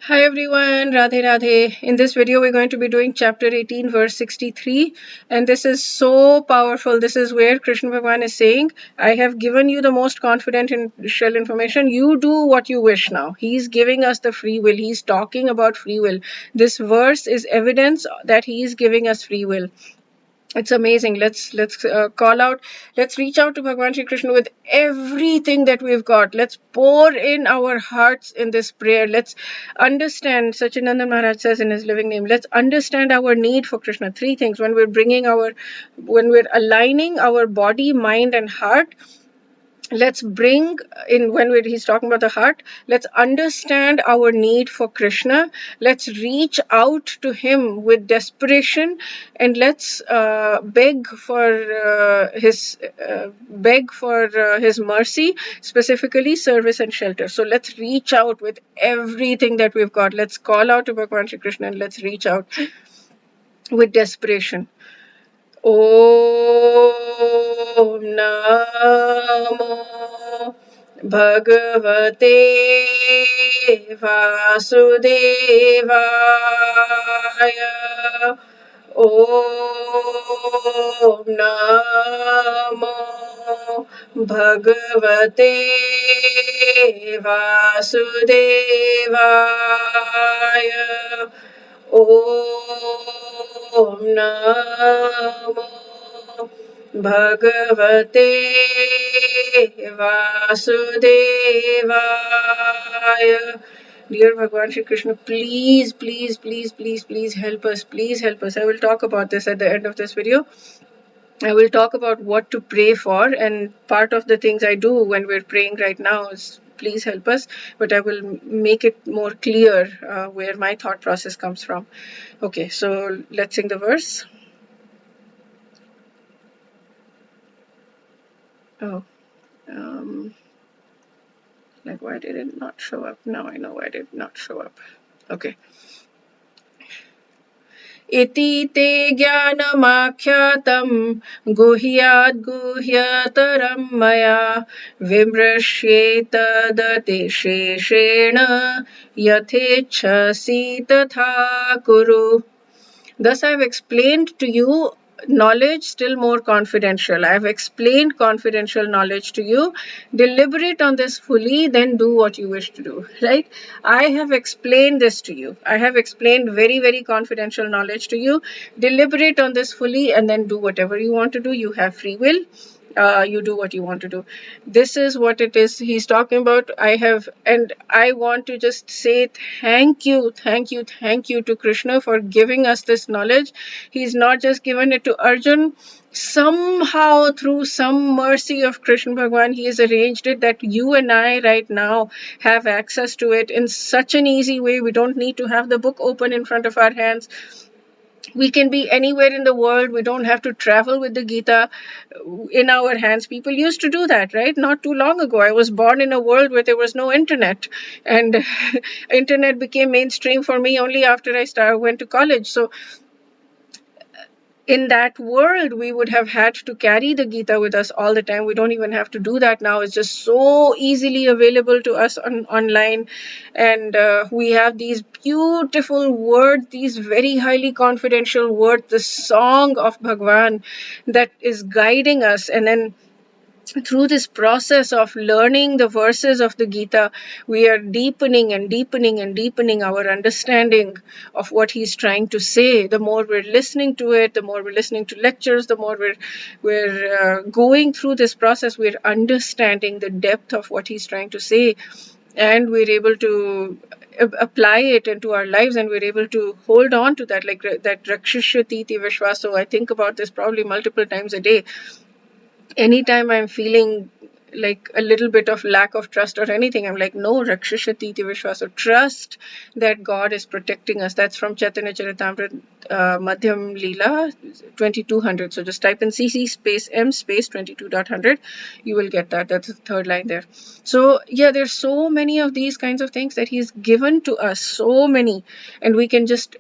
Hi everyone, Radhe Radhe. In this video, we're going to be doing chapter 18, verse 63. And this is so powerful. This is where Krishna Bhagwan is saying, I have given you the most confidential information. You do what you wish now. He's giving us the free will. He's talking about free will. This verse is evidence that he is giving us free will. It's amazing. Let's call out. Let's reach out to Bhagwan Shri Krishna with everything that we've got. Let's pour in our hearts in this prayer. Let's understand. Sachinandan Maharaj says in his living name. Let's understand our need for Krishna. Three things: when we're aligning our body, mind, and heart. Let's bring in he's talking about the heart. Let's understand our need for Krishna. Let's reach out to him with desperation, and let's beg for his mercy, specifically service and shelter. So let's reach out with everything that we've got. Let's call out to Bhagwan Shri Krishna and let's reach out with desperation. Om Namo Bhagavate Vasudevaya. Om Namo Bhagavate Vasudevaya. Om Namo Bhagavate Vasudevaya. Dear Bhagwan Shri Krishna, please, please, please, please, please help us. Please help us. I will talk about this at the end of this video. I will talk about what to pray for, and part of the things I do when we're praying right now is please help us, but I will make it more clear where my thought process comes from. Okay, so let's sing the verse. Oh, like why did it not show up? Now I know why it did not show up. Okay. इति ते ज्ञानमाख्यातं गुह्याद् गुह्यतरं मया विमृश्येतदतिशेषेण यथेच्छसि तथा कुरु. Thus I have explained to you knowledge still more confidential. I have explained confidential knowledge to you. Deliberate on this fully, then do what you wish to do. Right? I have explained this to you. I have explained very, very confidential knowledge to you. Deliberate on this fully and then do whatever you want to do. You have free will. You do what you want to do. This is what it is he's talking about. And I want to just say thank you to Krishna for giving us this knowledge. He's not just given it to Arjun. Somehow, through some mercy of Krishna Bhagwan, he has arranged it that you and I right now have access to it in such an easy way. We don't need to have the book open in front of our hands. We can be anywhere in the world. We don't have to travel with the Gita in our hands. People used to do that, right? Not too long ago. I was born in a world where there was no internet, and internet became mainstream for me only after I went to college. So in that world, we would have had to carry the Gita with us all the time. We don't even have to do that now. It's just so easily available to us online. And we have these beautiful words, these very highly confidential words, the song of Bhagwan that is guiding us. And then through this process of learning the verses of the Gita, we are deepening and deepening and deepening our understanding of what he's trying to say. The more we're listening to it, the more we're listening to lectures, the more we're going through this process, we're understanding the depth of what he's trying to say, and we're able to apply it into our lives, and we're able to hold on to that, like that Rakshishyati Vishwaso. I think about this probably multiple times a day. Anytime I'm feeling like a little bit of lack of trust or anything, I'm like, no, Rakshishati Vishwaso. Trust that God is protecting us. That's from Chaitanya Charitamrita Madhyam Leela 2200. So just type in CC space M space 22.100. You will get that. That's the third line there. So yeah, there's so many of these kinds of things that he's given to us, so many, and we can just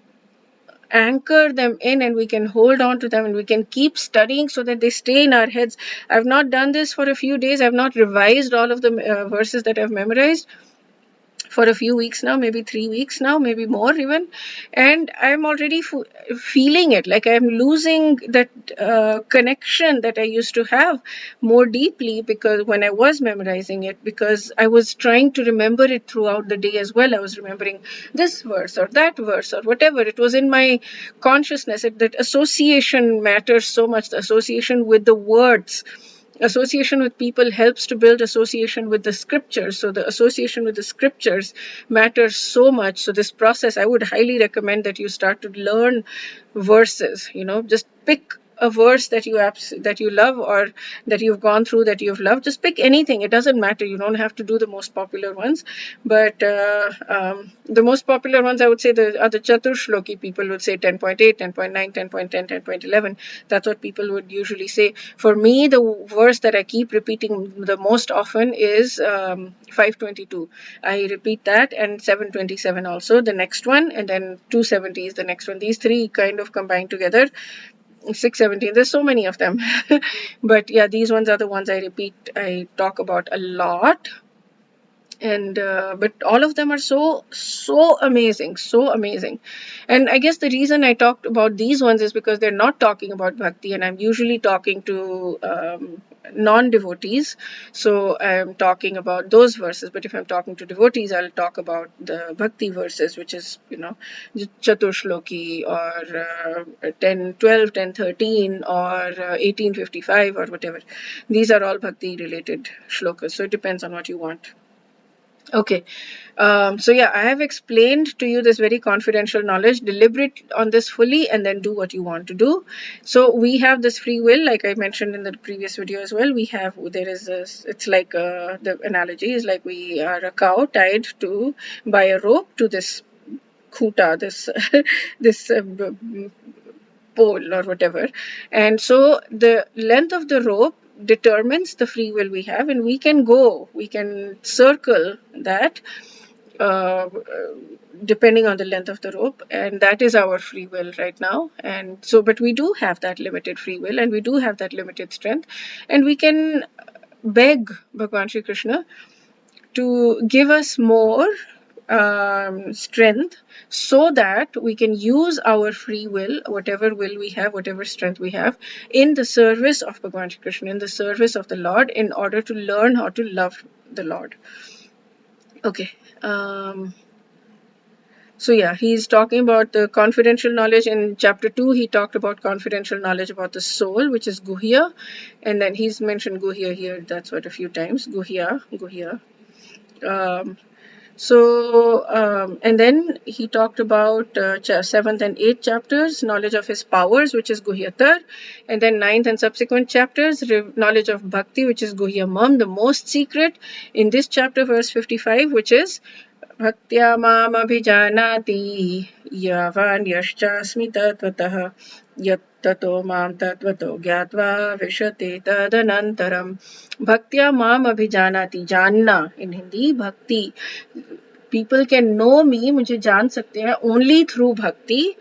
anchor them in, and we can hold on to them, and we can keep studying so that they stay in our heads. I've not done this for a few days. I've not revised all of the verses that I've memorized for a few weeks now, maybe 3 weeks now, maybe more even, and I'm already feeling it, like I'm losing that connection that I used to have more deeply, because when I was memorizing it, because I was trying to remember it throughout the day as well. I was remembering this verse or that verse or whatever. It was in my consciousness. That association matters so much. The association with the words, association with people helps to build association with the scriptures. So the association with the scriptures matters so much. So this process, I would highly recommend that you start to learn verses. Just pick a verse that you love, or that you've gone through, that you've loved. Just pick anything. It doesn't matter. You don't have to do the most popular ones, but the most popular ones, I would say, are the Chatur Shloki. People would say 10.8, 10.9, 10.10, 10.11. That's what people would usually say. For me, the verse that I keep repeating the most often is 522. I repeat that, and 727 also, the next one, and then 270 is the next one. These three kind of combine together. 617, there's so many of them. But yeah, these ones are the ones I repeat, I talk about a lot. And but all of them are so amazing, so amazing. And I guess the reason I talked about these ones is because they're not talking about bhakti, and I'm usually talking to non-devotees, so I'm talking about those verses. But if I'm talking to devotees, I'll talk about the bhakti verses, which is Chatur Shloki, or 10 12, 10 13, or 1855, or whatever. These are all bhakti related shlokas, so it depends on what you want. Okay. So yeah, I have explained to you this very confidential knowledge. Deliberate on this fully, and then do what you want to do. So we have this free will, like I mentioned in the previous video as well. There is this, it's like the analogy is like we are a cow tied to by a rope to this khuta, this this pole or whatever. And so the length of the rope determines the free will we have, and we can circle that uh, depending on the length of the rope, and that is our free will right now. And so, but we do have that limited free will, and we do have that limited strength, and we can beg Bhagwan Shri Krishna to give us more strength, so that we can use our free will, whatever will we have, whatever strength we have, in the service of Bhagwan Shri Krishna, in the service of the Lord, in order to learn how to love the Lord. Okay. So yeah, he's talking about the confidential knowledge. In chapter 2, he talked about confidential knowledge about the soul, which is guhya, and then he's mentioned guhya here. That's what a few times, guhya. Um, and then he talked about 7th and 8th chapters, knowledge of his powers, which is Guhyatar, and then 9th and subsequent chapters, knowledge of Bhakti, which is Guhyamam, the most secret. In this chapter, verse 55, which is Bhaktya mam abhijanati yavan yaschasmi tatvatah yattato mam tatvato gyatva vishate tadanantaram. Bhaktya mam abhijanati, janna in Hindi, bhakti. People can know me, मुझे जान सकते हैं only through bhakti.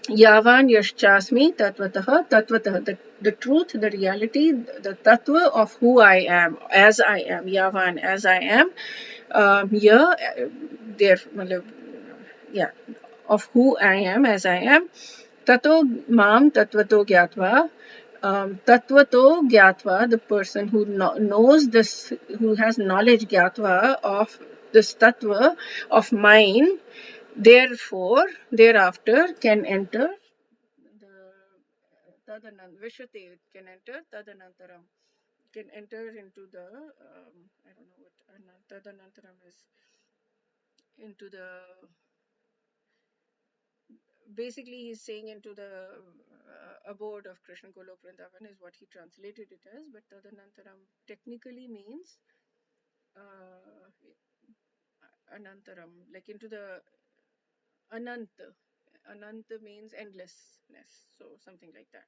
Yavan yashchasmi tatvatah, the truth, the reality, the tattva of who I am, as I am, yavan, as I am. Here, there, yeah, of who I am, as I am. Tato mam tatvato gyatva. Tatvato gyatva, the person who knows this, who has knowledge gyatva of this tattva of mine, therefore, thereafter, can enter the vishate, can enter tadanantaram, can enter into the, I don't know what tadanantaram is, into the, basically he's saying into the abode of Krishna. Goloka Vrindavan is what he translated it as, but tadanantaram technically means uh, anantaram, like into the ananta. Ananta means endlessness, so something like that.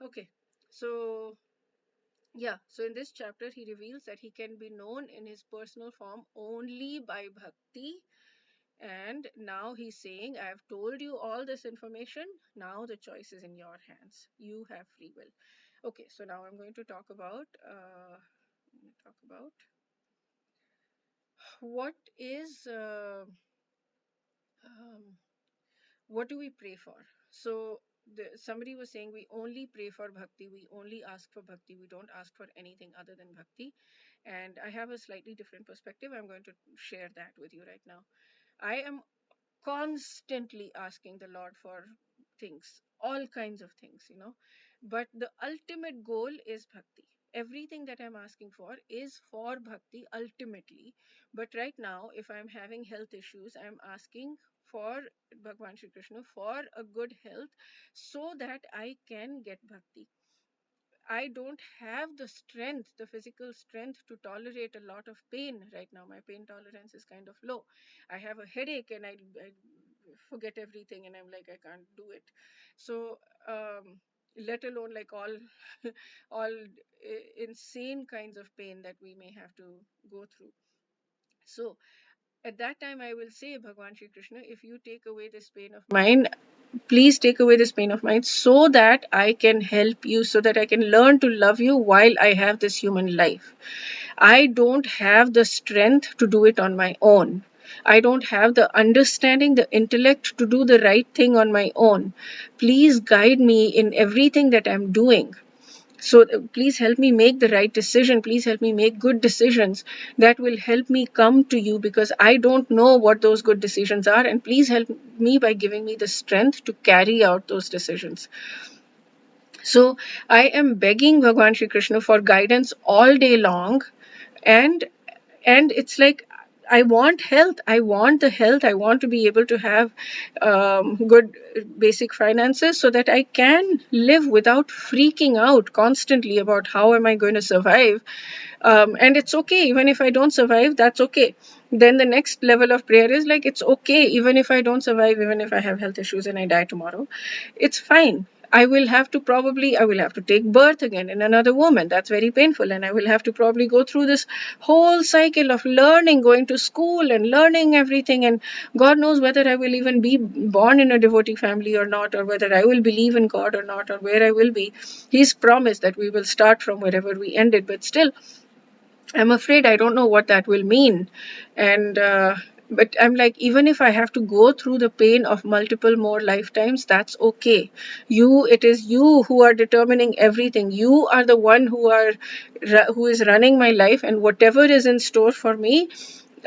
Okay, so yeah, so in this chapter he reveals that he can be known in his personal form only by bhakti. And now he's saying, I have told you all this information. Now the choice is in your hands. You have free will. Okay, so now I'm going to talk about what is what do we pray for? So somebody was saying we only pray for bhakti, we only ask for bhakti, we don't ask for anything other than bhakti. And I have a slightly different perspective. I'm going to share that with you right now. I am constantly asking the Lord for things, all kinds of things, but the ultimate goal is bhakti. Everything that I'm asking for is for bhakti ultimately. But right now, if I'm having health issues, I'm asking for Bhagwan Shri Krishna for a good health so that I can get bhakti. I don't have the strength, the physical strength to tolerate a lot of pain right now. My pain tolerance is kind of low. I have a headache and I forget everything and I'm like, I can't do it. So, let alone like all insane kinds of pain that we may have to go through. So, at that time, I will say, Bhagwan Shri Krishna, if you take away this pain of mine, please take away this pain of mine so that I can help you, so that I can learn to love you while I have this human life. I don't have the strength to do it on my own. I don't have the understanding, the intellect to do the right thing on my own. Please guide me in everything that I'm doing. So please help me make the right decision. Please help me make good decisions that will help me come to you, because I don't know what those good decisions are. And please help me by giving me the strength to carry out those decisions. So I am begging Bhagwan Shri Krishna for guidance all day long. And and it's like, I want health, I want the health, I want to be able to have good basic finances so that I can live without freaking out constantly about how am I going to survive. And it's okay even if I don't survive, that's okay. Then the next level of prayer is like, it's okay even if I don't survive, even if I have health issues and I die tomorrow, it's fine. I will have to take birth again in another woman. That's very painful. And I will have to probably go through this whole cycle of learning, going to school and learning everything. And God knows whether I will even be born in a devotee family or not, or whether I will believe in God or not, or where I will be. He's promised that we will start from wherever we ended, but still, I'm afraid I don't know what that will mean. And but I'm like, even if I have to go through the pain of multiple more lifetimes, that's okay. It is you who are determining everything. You are the one who is running my life, and whatever is in store for me,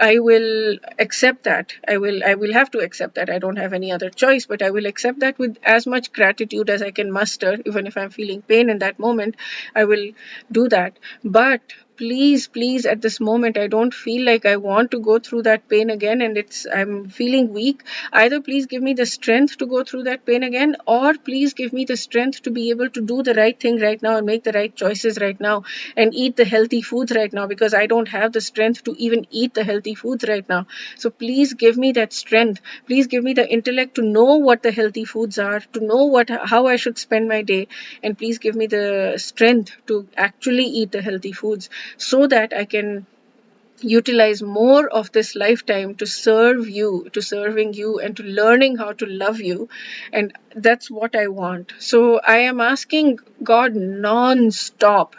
I will accept that. I will have to accept that. I don't have any other choice, but I will accept that with as much gratitude as I can muster. Even if I'm feeling pain in that moment, I will do that. But please, at this moment, I don't feel like I want to go through that pain again, and I'm feeling weak. Either please give me the strength to go through that pain again, or please give me the strength to be able to do the right thing right now and make the right choices right now and eat the healthy foods right now, because I don't have the strength to even eat the healthy foods right now. So please give me that strength. Please give me the intellect to know what the healthy foods are, to know how I should spend my day, and please give me the strength to actually eat the healthy foods so that I can utilize more of this lifetime to serving you and to learning how to love you. And that's what I want. So I am asking God non-stop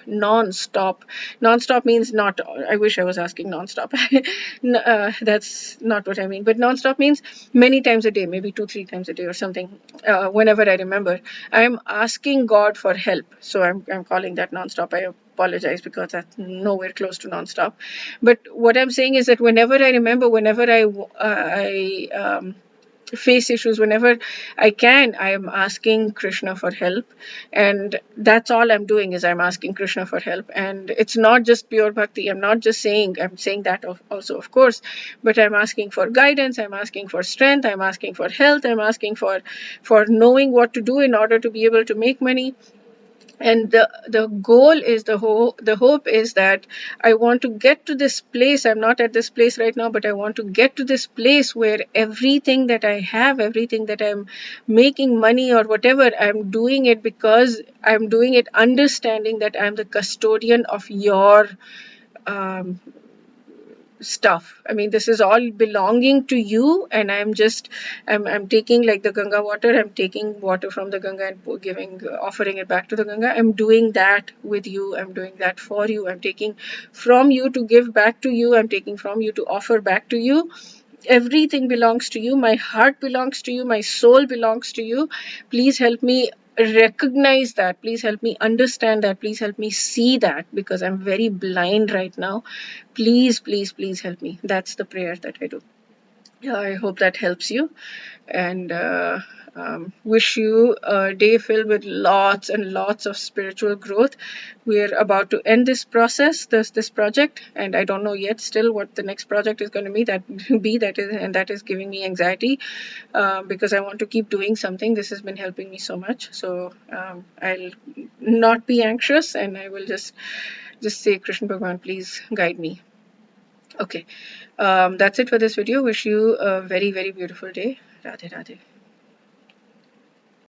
means not, I wish I was asking non-stop. That's not what I mean, but non-stop means many times a day, maybe 2-3 times a day or something. Whenever I remember, I'm asking God for help. So I'm calling that non-stop. I apologize because that's nowhere close to non-stop. But what I'm saying is that whenever I remember, whenever I face issues, whenever I am asking Krishna for help. And that's all I'm doing, is I'm asking Krishna for help. And it's not just pure bhakti. I'm saying that also, of course, but I'm asking for guidance, I'm asking for strength, I'm asking for health, I'm asking for knowing what to do in order to be able to make money. And the goal is the hope is that I want to get to this place. I'm not at this place right now, but I want to get to this place where everything that I have, everything that I'm making money or whatever, I'm doing it because I'm doing it understanding that I'm the custodian of your um, stuff. I mean, this is all belonging to you, and I'm taking, like the Ganga water, I'm taking water from the Ganga and offering it back to the Ganga. I'm doing that with you. I'm doing that for you. I'm taking from you to give back to you. I'm taking from you to offer back to you. Everything belongs to you. My heart belongs to you. My soul belongs to you. Please help me recognize that. Please help me understand that. Please help me see that, because I'm very blind right now. Please, please, please help me. That's the prayer that I do. I hope that helps you, and wish you a day filled with lots and lots of spiritual growth. We're about to end this process, this project, and I don't know yet still what the next project is going to be. That is giving me anxiety, because I want to keep doing something. This has been helping me so much, so I'll not be anxious, and I will just say, Krishna Bhagwan, please guide me. Okay, that's it for this video. Wish you a very, very beautiful day. Radhe Radhe.